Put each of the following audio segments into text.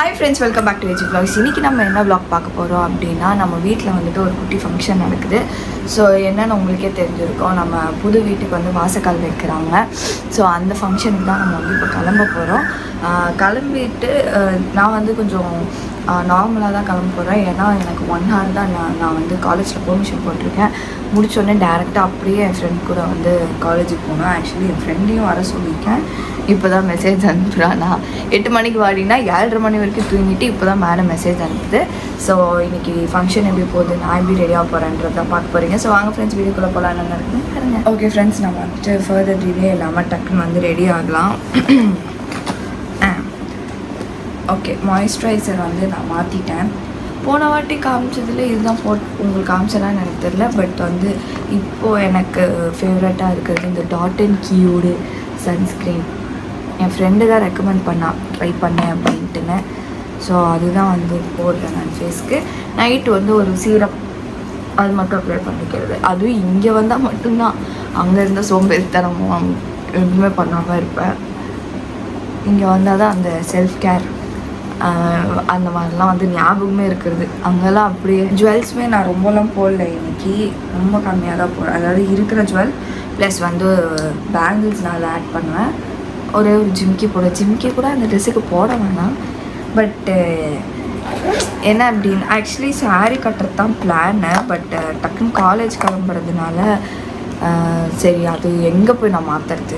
Hi friends, welcome back to Vijay vlogs. இன்றைக்கி நம்ம என்ன vlog பார்க்க போகிறோம் அப்படின்னா, நம்ம வீட்டில் வந்துட்டு ஒரு குட்டி ஃபங்க்ஷன் நடக்குது. ஸோ என்னென்னு உங்களுக்கே தெரிஞ்சிருக்கோம், நம்ம புது வீட்டுக்கு வந்து வாசக்கால் வைக்கிறாங்க. ஸோ அந்த ஃபங்க்ஷனுக்கு தான் நம்ம வந்து இப்போ கிளம்ப போகிறோம். கிளம்பிட்டு நான் வந்து கொஞ்சம் நார்மலாக தான் கிளம்ப போகிறேன். ஏன்னா எனக்கு 1 hour தான் நான் வந்து காலேஜில் பெர்மிஷன் போட்டிருக்கேன். முடிச்சோடனே டேரெக்டாக அப்படியே என் ஃப்ரெண்ட் கூட வந்து காலேஜுக்கு போனேன். ஆக்சுவலி என் ஃப்ரெண்டையும் வர சொல்லியிருக்கேன். இப்போ தான் மெசேஜ் அனுப்புகிறானா 8 மணிக்கு வாடினா 7:30 மணி வரைக்கும் தூங்கிட்டு இப்போ தான் மேலே மெசேஜ் அனுப்புது. ஸோ இன்றைக்கி ஃபங்க்ஷன் எப்படி போகுது, நான் எப்படி ரெடியாக போகிறேன்றதை பார்க்க போகிறீங்க. ஸோ வாங்க ஃப்ரெண்ட்ஸ், வீடியோக்குள்ளே போகலாம். என்ன இருக்குன்னு பாருங்கள். ஓகே ஃப்ரெண்ட்ஸ், நம்ம வந்துட்டு ஃபர்தர் டிலே இல்லாமல் டக்குன்னு வந்து ரெடி ஆகலாம். ஓகே, மாய்ஸ்சரைசர் வந்து நான் மாற்றிட்டேன். போன வாட்டி காமிச்சதில் இதுதான் உங்களுக்கு காமிச்சலான்னு எனக்கு தெரில. பட் வந்து இப்போது எனக்கு ஃபேவரட்டாக இருக்கிறது இந்த டாட் அண்ட் கீயோடு சன்ஸ்க்ரீன். என் ஃப்ரெண்டு தான் ரெக்கமெண்ட் ட்ரை பண்ணேன் அப்படின்ட்டுன்னு. ஸோ அதுதான் வந்து போடுறேன் நான் ஃபேஸ்க்கு. நைட்டு வந்து ஒரு சீரம் அது மட்டும் அப்ளை பண்ணிக்கிறது. அதுவும் இங்கே வந்தால் மட்டும்தான், அங்கே இருந்த சோம்பேறித்தனமும் எதுவுமே பண்ணாமல் இருப்பேன். இங்கே வந்தால் தான் அந்த செல்ஃப் கேர் அந்த மாதிரிலாம் வந்து ஞாபகமே இருக்கிறது. அங்கெல்லாம் அப்படியே ஜுவல்ஸுமே நான் ரொம்பலாம் போடல, இன்றைக்கி ரொம்ப கம்மியாக தான் போடுறேன். அதாவது இருக்கிற ஜுவல் ப்ளஸ் வந்து பேங்கிள்ஸ் நான் ஆட் பண்ணுவேன். ஒரே ஒரு ஜிம்கி ஜிம்கி கூட அந்த ட்ரெஸ்ஸுக்கு போட வேணாம். பட்டு என்ன அப்படின்னு ஆக்சுவலி சாரீ கட்டுறது தான் பிளானு. பட் டக்குன்னு காலேஜ் கிளம்புறதுனால சரி அது எங்கே போய் நான் மாற்றுறது,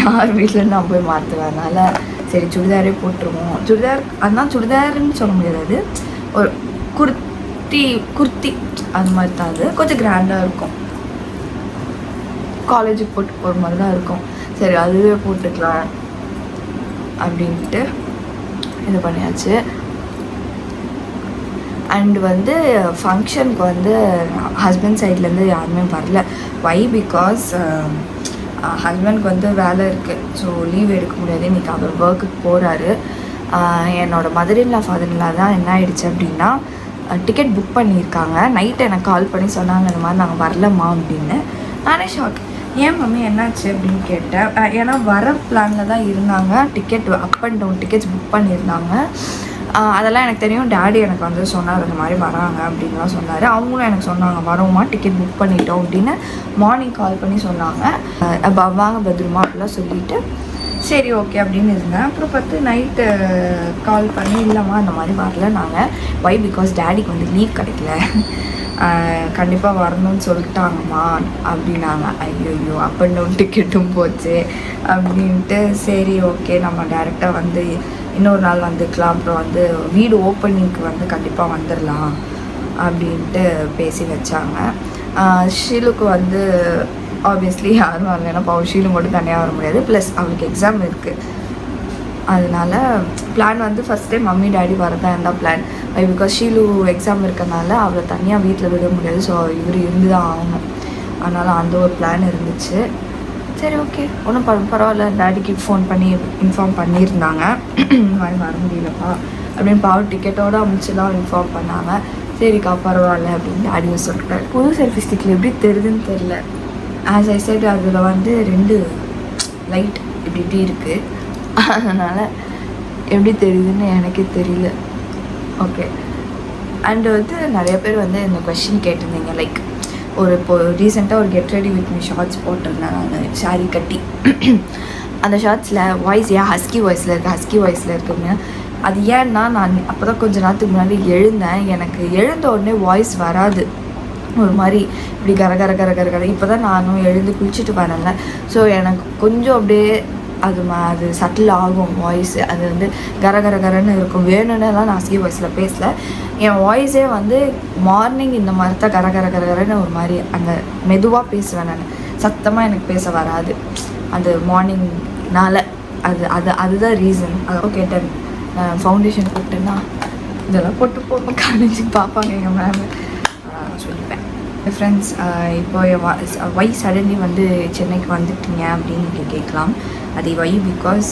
யார் வீட்டில் நான் போய் மாற்றுவேனால சரி சுடிதாரே போட்டுருவோம். சுடிதார் அதுதான் சுடிதாருன்னு சொல்ல முடியாது, ஒரு குர்த்தி அது மாதிரி தான். அது கொஞ்சம் கிராண்டாக இருக்கும், காலேஜுக்கு போட்டு போகிற மாதிரி தான் இருக்கும். சரி அதுவே போட்டுக்கலாம் அப்படின்ட்டு இது பண்ணியாச்சு. அண்ட் வந்து ஃபங்க்ஷனுக்கு வந்து ஹஸ்பண்ட் சைட்லேருந்து யாருமே வரல. வை பிகாஸ் ஹஸ்பண்ட்க்கு வந்து வேலை இருக்குது. ஸோ லீவ் எடுக்க முடியாது. இன்றைக்கி அவர் ஒர்க்குக்கு போகிறாரு. என்னோடய மதர்-இன்-லா ஃபாதர்-இன்-லா தான் என்ன ஆயிடுச்சு அப்படின்னா, டிக்கெட் புக் பண்ணியிருக்காங்க. நைட்டு எனக்கு கால் பண்ணி சொன்னாங்க இந்த மாதிரி நாங்கள் வரலம்மா அப்படின்னு. நானே ஷாக், ஏன் மம்மி என்னாச்சு அப்படின்னு கேட்டேன். ஏன்னா வர பிளானில் தான் இருந்தாங்க. Ticket up and down tickets book பண்ணியிருந்தாங்க. அதெல்லாம் எனக்கு தெரியும். டேடி எனக்கு வந்து சொன்னார் இந்த மாதிரி வராங்க அப்படின்லாம் சொன்னார். அவங்களும் எனக்கு சொன்னாங்க வரோமா டிக்கெட் புக் பண்ணிட்டோம் அப்படின்னு. மார்னிங் கால் பண்ணி சொன்னாங்க வாங்க பத்ரமா அப்படிலாம் சொல்லிவிட்டு சரி ஓகே அப்படின்னு இருந்தேன். அப்புறம் பார்த்து நைட்டு கால் பண்ணி இல்லைம்மா இந்த மாதிரி வரல நாங்கள். வை பிகாஸ் டேடிக்கு வந்து லீவ் கிடைக்கல, கண்டிப்பாக வரணும்னு சொல்லிட்டாங்கம்மா அப்படின்னாங்க. ஐயோ அப் அண்ட் டவுன் டிக்கெட்டும் போச்சு அப்படின்ட்டு சரி ஓகே நம்ம டேரெக்டாக வந்து இன்னொரு நாள் வந்துக்கலாம். அப்புறம் வந்து வீடு ஓப்பனிங்க்கு வந்து கண்டிப்பாக வந்துடலாம் அப்படின்ட்டு பேசி வச்சாங்க. ஷீலுக்கு வந்து ஆப்வியஸ்லி யாரும் வரல, ஏன்னா இப்போ ஷீலு மட்டும் தனியாக வர முடியாது. ப்ளஸ் அவளுக்கு எக்ஸாம் இருக்குது. அதனால பிளான் வந்து ஃபஸ்ட் டைம் மம்மி டேடி வரதான் இருந்தால் பிளான். பிகாஸ் ஷீலு எக்ஸாம் இருக்கனால அவளை தனியாக வீட்டில் விட முடியாது. ஸோ இவர் இருந்து தான் ஆகணும். அதனால் அந்த ஒரு பிளான் இருந்துச்சு. சரி ஓகே ஒன்றும் பரவாயில்ல. டேடிக்கு ஃபோன் பண்ணி இன்ஃபார்ம் பண்ணியிருந்தாங்க இந்த மாதிரி வர முடியலப்பா அப்படின்னு. பாவம் டிக்கெட்டோடு அமைச்சுலாம் இன்ஃபார்ம் பண்ணாங்க. சரிக்கா பரவாயில்ல அப்படின்னு டேடியும் சொல்லிட்டாரு. புது செல்ஃபி ஸ்டிக்கில் எப்படி தெரியுதுன்னு தெரில. ஆஸ் ஐ சைட் அதில் வந்து 2 லைட் இப்படி இருக்குது. அதனால் எப்படி தெரியுதுன்னு எனக்கே தெரியல. ஓகே அண்டு வந்து நிறைய பேர் வந்து இந்த கொஷின் கேட்டிருந்தீங்க. லைக் இப்போ ரீசெண்டாக ஒரு get ready with me shorts போட்டிருந்தேன் நான் சாரீ கட்டி. அந்த ஷார்ட்ஸில் வாய்ஸ் ஏன் ஹஸ்கி வாய்ஸில் இருக்குங்க. அது ஏன்னா நான் அப்போ தான் கொஞ்சம் நேரத்துக்கு முன்னாடி எழுந்தேன். எனக்கு எழுந்த உடனே வாய்ஸ் வராது, ஒரு மாதிரி இப்படி கர இப்போ தான் நானும் எழுந்து குளிச்சுட்டு வரேன்ல. ஸோ எனக்கு கொஞ்சம் அப்படியே அது சட்டில் ஆகும் வாய்ஸ். அது வந்து கரன்னு இருக்கும். வேணும்னுலாம் நான் ஹஸ்கி வாய்ஸில் பேசல. என் வாய்ஸே வந்து மார்னிங் இந்த மாதிரி தான் கரன்னு ஒரு மாதிரி அந்த மெதுவாக பேசுவேன். நான் சத்தமாக எனக்கு பேச வராது அந்த மார்னிங்னால். அதுதான் ரீசன். அதெல்லாம் கேட்டேன். நான் ஃபவுண்டேஷன் போட்டேன்னா இதெல்லாம் போட்டு போகணும் காலேஜுக்கு பார்ப்பாங்க எங்கள் மேம் சொல்லிப்பேன். ஃப்ரெண்ட்ஸ், இப்போ வை சடன்லி வந்து சென்னைக்கு வந்துட்டீங்க அப்படின்னு நீங்கள் கேட்கலாம். அது வை பிகாஸ்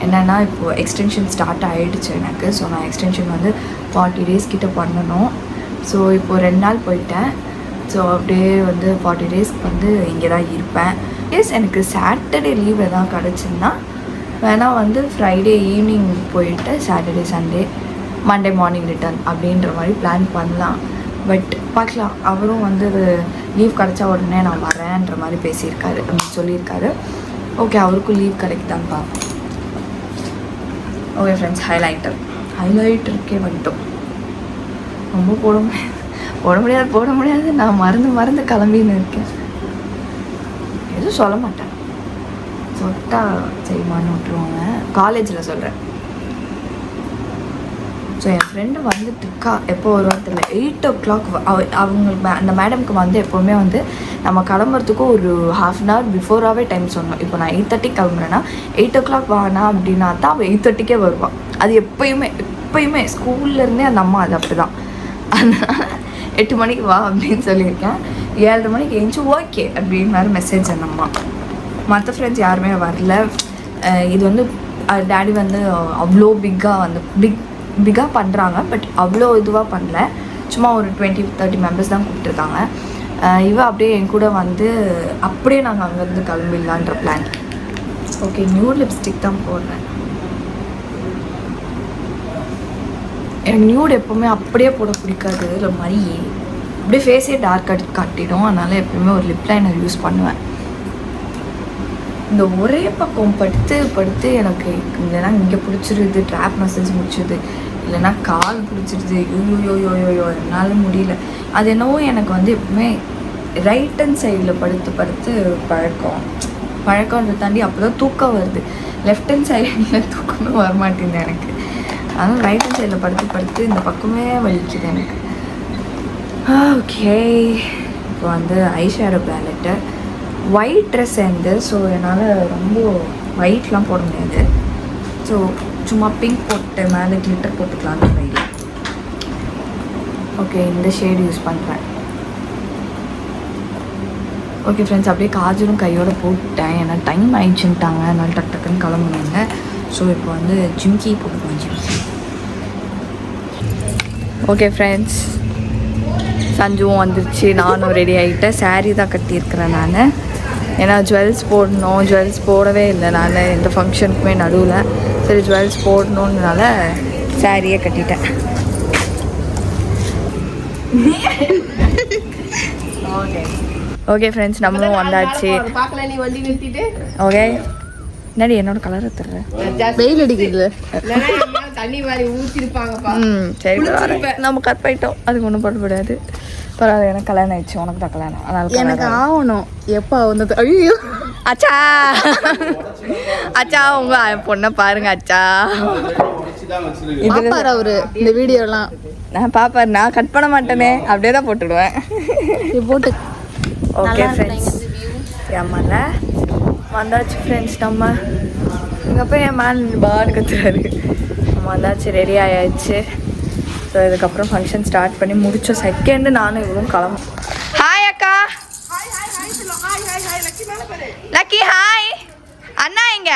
என்னென்னா இப்போது எக்ஸ்டென்ஷன் ஸ்டார்ட் ஆகிடுச்சு எனக்கு. ஸோ நான் எக்ஸ்டென்ஷன் வந்து 40 days கிட்ட பண்ணணும். ஸோ இப்போது 2 நாள் போயிட்டேன். ஸோ அப்படியே வந்து 40 days வந்து இங்கே தான் இருப்பேன். எனக்கு சாட்டர்டே லீவ் எதாவது கிடச்சுன்னா வேணால் வந்து ஃப்ரைடே ஈவினிங் போயிட்டு Saturday Sunday Monday morning return அப்படின்ற மாதிரி பிளான் பண்ணலாம். பட் பார்க்கலாம். அவரும் வந்து லீவ் கிடச்சா உடனே நான் வரேன்ற மாதிரி பேசியிருக்காரு, அப்படின்னு சொல்லியிருக்காரு. ஓகே, அவருக்கும் லீவ் கிடைக்குதான்னு பார்ப்போம். ஓகே ஃப்ரெண்ட்ஸ், ஹைலைட்டருக்கே வந்துட்டோம். ரொம்ப போட முடியாது. நான் மறந்து கிளம்பின்னு இருக்கேன். எதுவும் சொல்ல மாட்டேன், சொட்டால் செய்வான்னு விட்டுருவாங்க. காலேஜில் சொல்கிறேன். ஸோ என் ஃப்ரெண்டு வந்துட்டு இருக்கா. எப்போ வருவான்னு 8 o'clock. அவங்களுக்கு அந்த மேடம்க்கு வந்து எப்போவுமே வந்து நம்ம கிளம்புறதுக்கும் ஒரு ½ an hour பிஃபோராகவே டைம் சொன்னோம். இப்போ நான் 8:30 கிளம்புறேன்னா 8 o'clock வானா அப்படின்னா தான் அவள் 8:30 வருவாள். அது எப்பயுமே ஸ்கூல்லேருந்தே அந்த அம்மா அது அப்படி தான். அதனால் 8 மணிக்கு வா அப்படின்னு சொல்லியிருக்கேன். 7:30 மணிக்கு எழுந்துச்சு ஓகே அப்படின்னு மாதிரி மெசேஜ் அந்த அம்மா. மற்ற ஃப்ரெண்ட்ஸ் யாருமே வரல. இது வந்து டேடி வந்து அவ்வளோ பிக்காக பண்ணுறாங்க. பட் அவ்வளோ இதுவாக பண்ணல. சும்மா ஒரு 20-30 மெம்பர்ஸ் தான் கூப்பிட்டுருக்காங்க. அப்படியே என் கூட வந்து அப்படியே நாங்கள் அங்கேருந்து கிளம்பிடலான்ற பிளான். ஓகே, நியூ லிப்ஸ்டிக் தான் போடுறேன். எனக்கு நியூட் எப்போவுமே அப்படியே போட பிடிக்காது. ஒரு மாதிரி அப்படியே ஃபேஸே டார்க் காட்டிடும். அதனால் எப்போயுமே ஒரு லிப் லைனர் யூஸ் பண்ணுவேன். இந்த ஒரே பக்கம் படுத்து எனக்கு இல்லைன்னா இங்கே பிடிச்சிருது, ட்ராப் மசில்ஸ் முடிச்சிடுது, இல்லைன்னா கால் பிடிச்சிருது. யோயோயோயோயோ என்னால் முடியல. அது என்னவோ எனக்கு வந்து எப்பவுமே ரைட் ஹேண்ட் சைடில் படுத்து பழக்கம்ன்றதை தாண்டி அப்போ தான் தூக்கம் வருது. லெஃப்ட் ஹேண்ட் சைடில் தூக்கமே வரமாட்டேங்குது எனக்கு. அதனால் ரைட் ஹேண்ட் சைடில் படுத்து இந்த பக்கமே வலிக்குது எனக்கு. ஓகே, இப்போ வந்து ஐஷேடோ பேலட்டு ஒயிட் ட்ரெஸ் சேர்ந்து. ஸோ என்னால் ரொம்ப ஒயிட்லாம் போட முடியாது. ஸோ சும்மா பிங்க் போட்டு மேலே கிளிட்டர் போட்டுக்கலான்னு கையில். ஓகே, இந்த ஷேடு யூஸ் பண்ணுறேன். ஓகே ஃப்ரெண்ட்ஸ், அப்படியே காஜலும் கையோடு போட்டேன். ஏன்னா டைம் ஆயிடுச்சுட்டாங்க. அதனால் டக்குன்னு கிளம்புனாங்க. ஸோ இப்போ வந்து ஜிம்கி போட்டுக்கலாம். ஜிம்கி. ஓகே ஃப்ரெண்ட்ஸ், சஞ்சுவும் வந்துருச்சு. நானும் ரெடி ஆகிட்டேன். சாரீ தான் கட்டியிருக்கிறேன் நான். ஏன்னா ஜுவல்ஸ் போடணும். ஜுவல்ஸ் போடவே இல்லை நான் எந்த ஃபங்க்ஷனுக்குமே நடுவில். சரி, ஜுவல்ஸ் போடணுன்னால சாரியே கட்டிட்டேன். ஓகே ஃப்ரெண்ட்ஸ், நம்மளும் வந்தாச்சு. ஓகே, என்னடி என்னோட கலரை தர்றேன். வெயில் அடிக்குது. சரி, நம்ம கற்பாயிட்டோம். அதுக்கு ஒன்றும் பண்ணக்கூடாது. பரவாயில்ல, எனக்கு கல்யாணம் ஆயிடுச்சு. உனக்கு தான் கல்யாணம். அதனால எனக்கு ஆகணும். எப்போ வந்தது? ஐயோ அச்சா உங்க பொண்ணை பாருங்க அச்சா. பாப்பாரு அவரு இந்த வீடியோலாம். நான் பாப்பாரு, நான் கட் பண்ண மாட்டேனே, அப்படியே தான் போட்டுடுவேன். போட்டு ஓகே ஃப்ரெண்ட்ஸ், ஏமால வந்தாச்சு ஃப்ரெண்ட்ஸ். நம்ம இங்கே போய் என் மேல் பாடு கத்துறாரு. நம்ம வந்தாச்சு, ரெடி ஆயாச்சு. ஸோ இதுக்கப்புறம் ஃபங்க்ஷன் ஸ்டார்ட் பண்ணி முடிச்ச செகண்டு நானும் இவரும் கிளம்பும். ஹாய் அக்கா. Lucky hi. அண்ணா எங்க?